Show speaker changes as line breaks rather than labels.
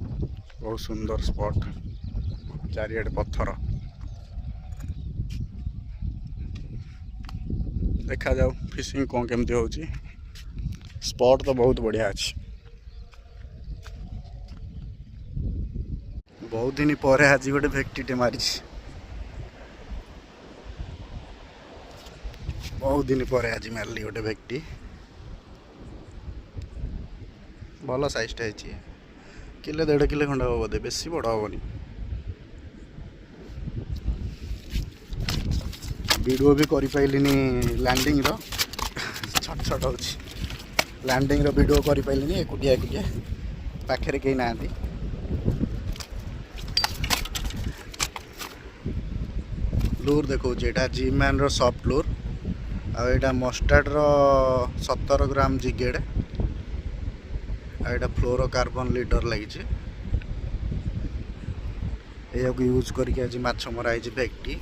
बहुत सुंदर स्पॉट चारिआडे पत्थर देखा जाऊ फिशिंग कौन केमती होची स्पॉट तो बहुत बढ़िया अच्छी बहुत दिन पर आज गोटे भेक्टी मारी बहुत दिन पर आज मारली गोटे भेक्टी भल साइजटा है किले 1.5 किलो खंड हम बोधे बेसी बड़ हेनी वीडियो भी कर पाइलिनी लैंडिंग रो छट छट हो लैंडिंग रो वीडियो कर पाइलिनी एकुटिया एकुटिया पाखे कहीं ना लूर देखो एटा जी-मैन रो सॉफ्ट लूर आटा मस्टार्ड रो 17 ग्राम जिगेड आटा फ्लोरो कार्बन लीडर लगी यूज करके आज माछ मरा भेक्टी